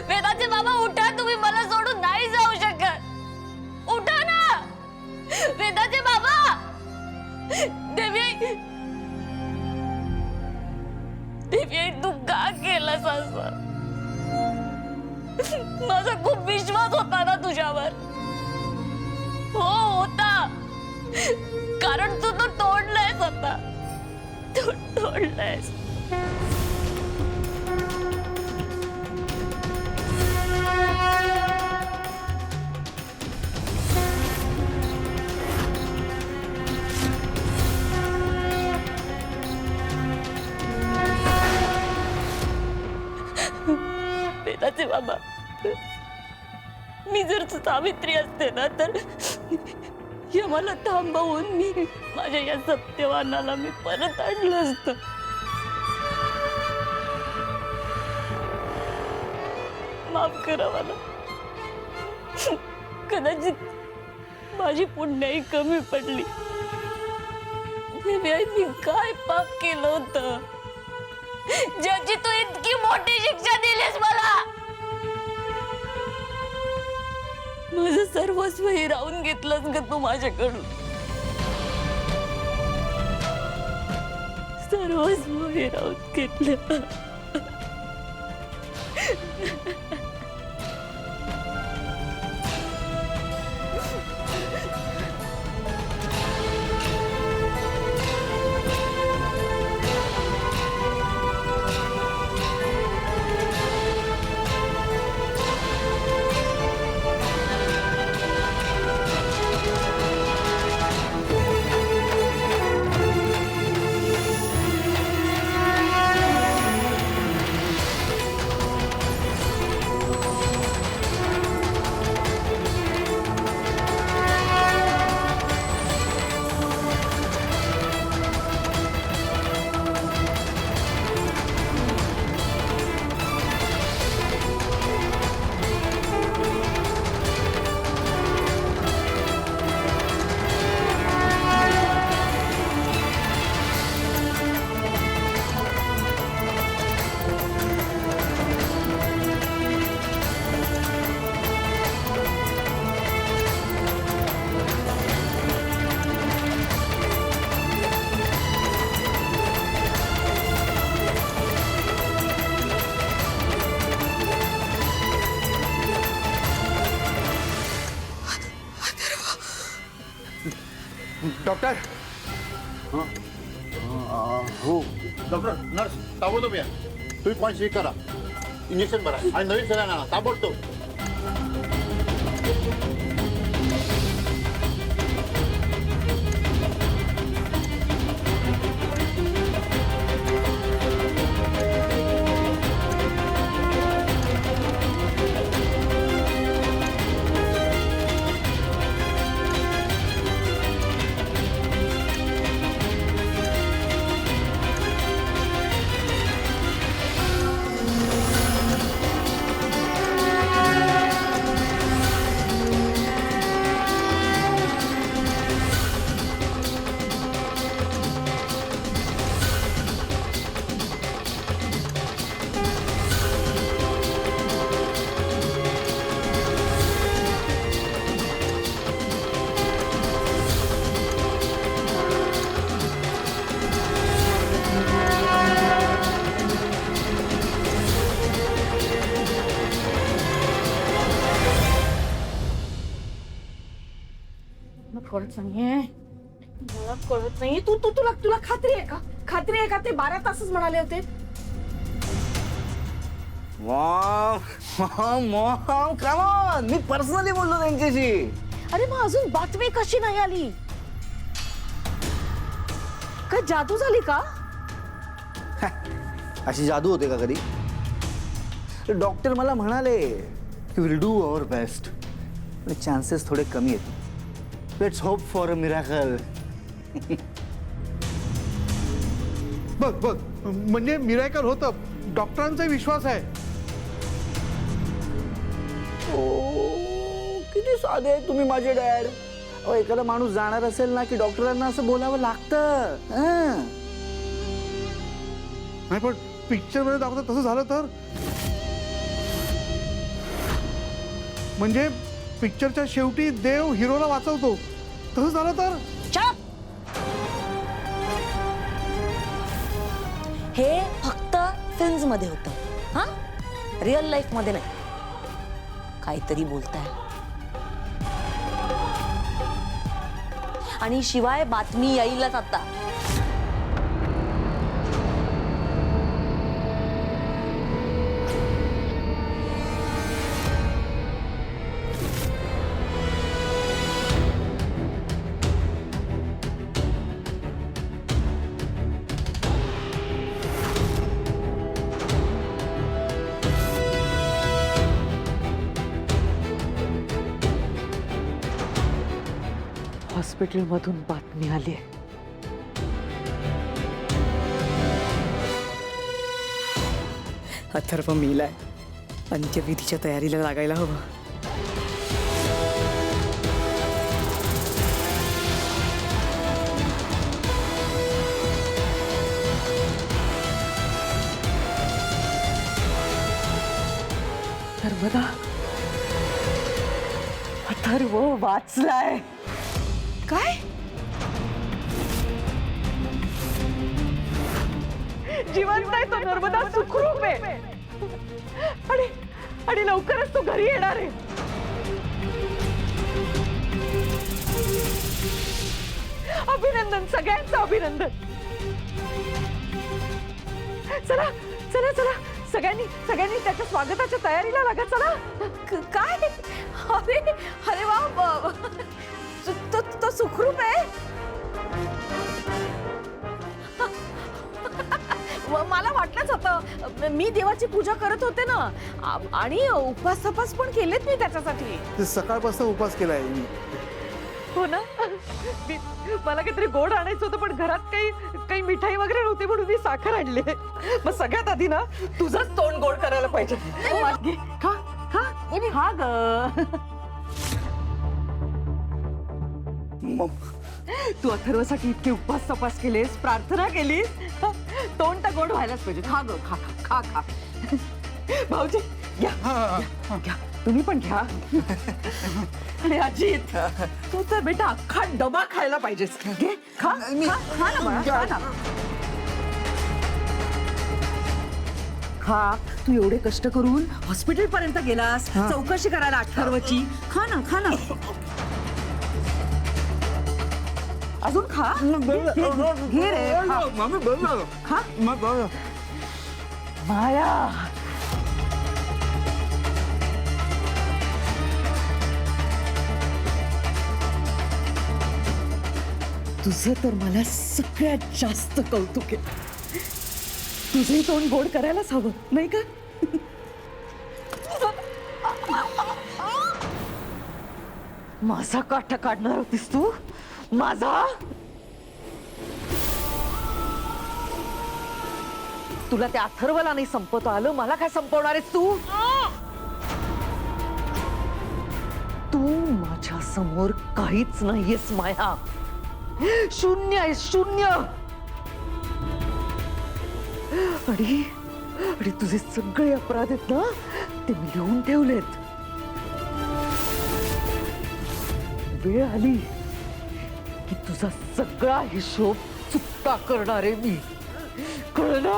वेदाचे बाबा उठा, तुम्ही मला सोडून नाही जाऊ शकत. उठा ना वेदाचे बाबा. देवी, देवी तू का केलंस असं? माझा खूप विश्वास होता ना तुझ्यावर. हो होता, कारण तू तो तोडलायस आता. तू तोडलायस. वेदाचे बाबा, मी जर सावित्री असते ना तर मला थांबवून मी माझ्या या सत्यवानाला मी परत आणलं असतं. माफ करा मला. कदाचित माझी पुण्याई कमी पडली. मी काय पाप केलं होतं ज्याची तू इतकी मोठी शिक्षा दिलीस मला? माझं सर्वस्व हिरावून घेतलंस ग तू माझ्याकडून. सर्वस्व हिरावून घेतलं. डॉक्टर. हो डॉक्टर, नर्स ताबडतोब या. तुम्ही पॉईंट चेक करा, इंजेक्शन भरा आणि नवीन सलाईन आणा ताबडतोब. कळत नाहीये, मला कळत नाही. तुला खात्री आहे का? खात्री आहे का? ते 12 तासच म्हणाले होते. Maugham come on, me personally बोललो त्यांच्याशी. अरे मग अजून बातमी कशी नाही आली? काय जादू झाली का? अशी जादू होते का कधी? डॉक्टर मला म्हणाले की विल डू आवर बेस्ट, पण चान्सेस थोडे कमी आहेत. Let's hope for a miracle. बघ बघ, म्हणजे मिराकल होतं. डॉक्टरांचा विश्वास आहे. ओ किती साधे आहे तुम्ही माझे डॅड. एखादा माणूस जाणार असेल ना की डॉक्टरांना असं बोलावं लागतं. नाही पण पिक्चर मध्ये दाखवतात तसं झालं तर म्हणजे पिक्चरच्या शेवटी देव हिरोला वाचवतो, तसं झालं तर? चुप! हे फक्त फिल्म्स मध्ये होतं, हा? रिअल लाईफ मध्ये नाही. काहीतरी बोलताय. आणि शिवाय बातमी येईलच आता. हॉस्पिटलमधून बातमी आली. अथर्व मेलाय. अंत्यविधीच्या तयारीला लागायला हवं. नर्मदा, अथर्व वाचलाय. काय? जिवंत आहे तो. नर्मदा सुखरूप आहे. आणि लवकरच तो घरी येणार आहे. अभिनंदन, सगळ्यांचं अभिनंदन. चला चला चला, सगळ्यांनी त्याच्या स्वागताच्या तयारीला लागा. चला. काय? अरे अरे वा, तो सुखरूप आहे. मला वाटलंच होतं. मी देवाची पूजा करत होते ना, आणि उपवास तपास पण केलेत मी त्याच्यासाठी. ते सकाळपासून उपवास केलाय मी. हो ना. मला काहीतरी गोड आणायचं होतं, पण घरात काही मिठाई वगैरे नव्हती, म्हणून मी साखर आणली. मग सगळ्यात आधी ना तुझंच तोंड गोड करायला पाहिजे. घे, खा खा खा ग. तू अथर्वसाठी इतके उपवास तपास केलेस, प्रार्थना केलीस, तोंड तर गोड व्हायलाच पाहिजे. खा ग, खा खा खा खा. भाऊजी घ्या, घ्या, तुम्ही पण घ्या. आणि अजित, तू तर बेटा अख्खा डबा खायला पाहिजेस. घे, खा खा ना बाळा, खा ना. खा. तू एवढे कष्ट करून हॉस्पिटल पर्यंत गेलास चौकशी करायला अथर्वची. खा ना, खा ना. अजून खा. घे रे, खा. माया, तुझं तर मला सगळ्यात जास्त कौतुक आहे. तुझंही तोंड गोड करायलाच हवं, नाही का? माझा काटा काढणार होतीस तू? माझा? तुला त्या अथर्वला नाही संपवता आलं, मला काय संपवणार आहेस तू? तू माझ्या समोर काहीच नाहीयेस माया. शून्य आहे, शून्य. आणि तुझे सगळे अपराध आहेत ना, ते मी लिहून ठेवलेत. वेळ आली की तुझा सगळा हिशोब चुकता करणार आहे मी. कळलं?